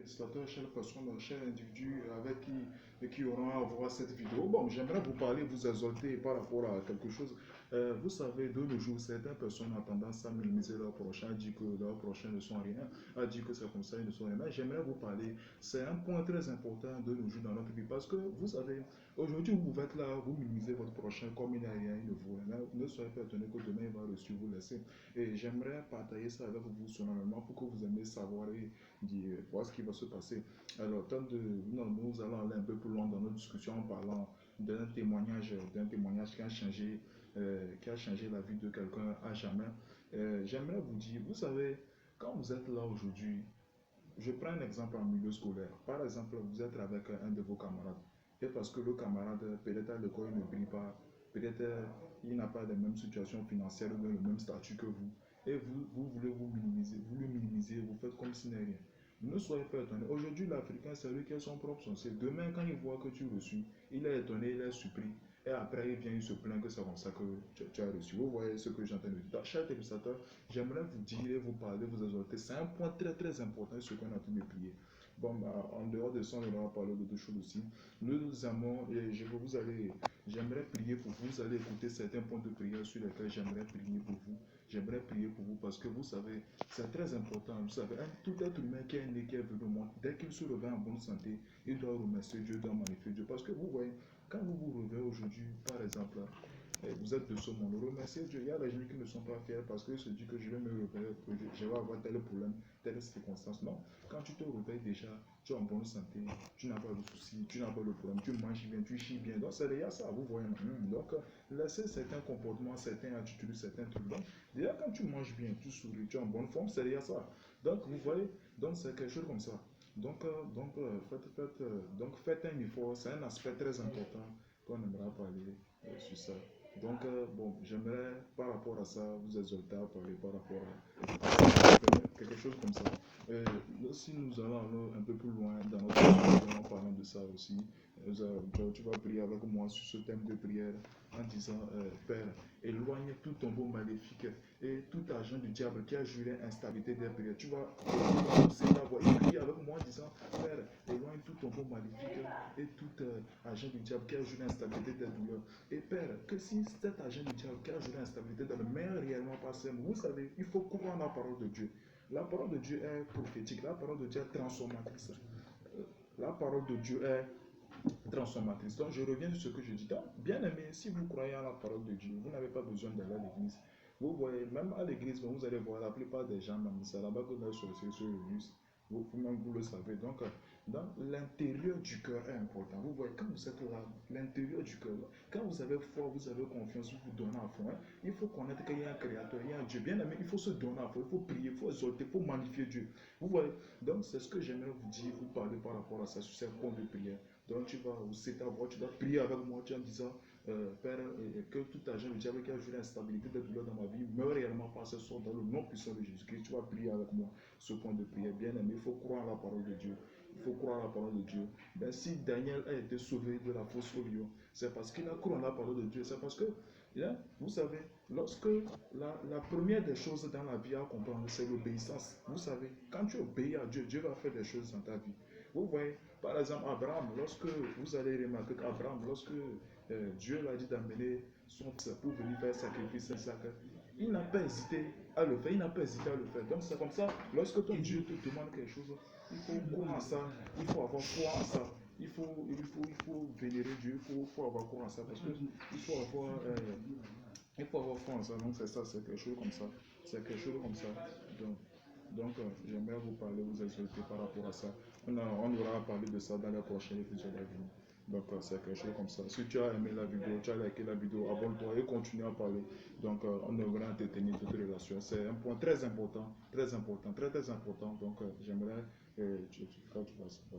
téléspectateurs, chères personnes, chers individus qui auront à voir cette vidéo. Bon, j'aimerais vous parler, vous exhorter par rapport à quelque chose. Vous savez, de nos jours, certaines personnes ont tendance à minimiser leur prochain, à dire que leurs prochains ne sont rien, à dire que c'est comme ça, ils ne sont rien. Mais j'aimerais vous parler, c'est un point très important de nos jours dans notre vie parce que vous savez, aujourd'hui, vous pouvez être là, vous minimisez votre prochain comme il n'a rien, il ne vaut rien. Ne soyez pas étonnés que demain, il va reçu vous laisser. Et j'aimerais partager ça avec vous solennellement pour que vous aimiez savoir et voir ce qui va se passer. Alors, nous allons aller un peu plus loin dans notre discussion en parlant d'un témoignage qui a changé la vie de quelqu'un à jamais. J'aimerais vous dire, vous savez, quand vous êtes là aujourd'hui, je prends un exemple en milieu scolaire. Par exemple, vous êtes avec un de vos camarades. Et parce que le camarade, peut-être à l'école, il ne brille pas, peut-être il n'a pas la même situation financière ou le même statut que vous. Et vous voulez vous le minimiser, vous faites comme si n'est rien. Ne soyez pas étonnés. Aujourd'hui, l'Africain, c'est lui qui a son propre sens. Demain, quand il voit que tu reçus, il est étonné, il est surpris. Et après, il vient, il se plaint que c'est comme ça que tu as reçu. Vous voyez ce que j'entends de dire. Chers téléspectateurs, j'aimerais vous dire et vous parler, vous exhorter. C'est un point très très important, ce qu'on a pu me prier. Bon, bah, en dehors de ça, on va parler d'autres choses aussi. Nous avons, et j'aimerais prier pour vous. Vous allez écouter certains points de prière sur lesquels j'aimerais prier pour vous. J'aimerais prier pour vous parce que vous savez, c'est très important. Vous savez, tout être humain qui est né, qui est venu au monde, dès qu'il se réveille en bonne santé, il doit remercier Dieu, doit magnifier Dieu. Parce que vous voyez, quand vous vous réveillez aujourd'hui, par exemple, vous êtes de ce monde, remerciez Dieu. Il y a des gens qui ne sont pas fiers parce qu'ils se disent que je vais me réveiller, que je vais avoir tel problème, telle circonstance. Non, quand tu te réveilles déjà, tu es en bonne santé, tu n'as pas de soucis, tu n'as pas de problème, tu manges bien, tu chies bien. Donc c'est déjà ça, vous voyez. Donc laissez certains comportements, certaines attitudes, certains trucs. Donc déjà quand tu manges bien, tu souris, tu es en bonne forme, c'est déjà ça. Donc vous voyez, donc c'est quelque chose comme ça. Donc faites un effort, c'est un aspect très important qu'on aimerait parler sur ça. Donc, bon, j'aimerais par rapport à ça vous exhorter à parler par rapport à quelque chose comme ça. Euh, Si nous allons un peu plus loin dans notre discussion en parlant de ça aussi, tu vas prier avec moi sur ce thème de prière en disant, Père, éloigne tout tombeau maléfique et tout agent du diable qui a juré instabilité des prières. Tu vas pousser ta voix et prier avec moi en disant, Père, éloigne tout tombeau maléfique et tout agent du diable qui a juré instabilité des douleurs. Et Père, que si cet agent du diable qui a juré instabilité dans le meilleur réellement passé, vous savez, il faut croire la parole de Dieu. La parole de Dieu est prophétique, la parole de Dieu est transformatrice. La parole de Dieu est transformatrice. Donc je reviens sur ce que je dis. Donc, bien aimé, si vous croyez à la parole de Dieu, vous n'avez pas besoin d'aller à l'église. Vous voyez, même à l'église, vous allez voir la plupart des gens, même c'est là-bas que leurs sorciers se réunissent. Vous-même, vous le savez. Donc, dans l'intérieur du cœur est important. Vous voyez, quand vous êtes là, l'intérieur du cœur, quand vous avez foi, vous avez confiance, vous vous donnez à fond. Il faut connaître qu'il y a un créateur, il y a un Dieu. Bien aimé, il faut se donner à fond, il faut prier, il faut exalter, il faut magnifier Dieu. Vous voyez, donc c'est ce que j'aimerais vous dire, vous parler par rapport à ça, sur ces points de prière. Donc tu vas hausser ta voix, tu dois prier avec moi, tu en disant, Père, que tout agent du diable qui a joué l'instabilité de douleur dans ma vie meurt réellement par ce soir dans le nom puissant de Jésus-Christ. Tu vas prier avec moi ce point de prière. Bien aimé, il faut croire en la parole de Dieu. Il faut croire en la parole de Dieu. Ben, si Daniel a été sauvé de la fosse au lion, c'est parce qu'il a cru en la parole de Dieu. C'est parce que, vous savez, lorsque la première des choses dans la vie à comprendre, c'est l'obéissance. Vous savez, quand tu obéis à Dieu, Dieu va faire des choses dans ta vie. Vous voyez, par exemple, Abraham, lorsque vous allez remarquer qu'Abraham, lorsque Dieu lui a dit d'amener son fils pour venir faire sacrifice Isaac, il n'a pas hésité à le faire, il n'a pas hésité à le faire. Donc c'est comme ça, lorsque ton Dieu te demande quelque chose, il faut croire en ça, il faut avoir foi en ça. Il faut vénérer Dieu, il faut avoir foi en ça, parce qu'il faut avoir foi en ça. Donc c'est ça, c'est quelque chose comme ça. C'est quelque chose comme ça. Donc, j'aimerais vous parler, vous exhorter par rapport à ça. On aura parlé de ça dans la prochaine épisode à venir. Donc, c'est quelque chose comme ça. Si tu as aimé la vidéo, tu as liké la vidéo, abonne-toi et continue à parler. Donc, on aura entretenir toute relation. C'est un point très important, très important, très très important. Donc, j'aimerais que tu fasses ça.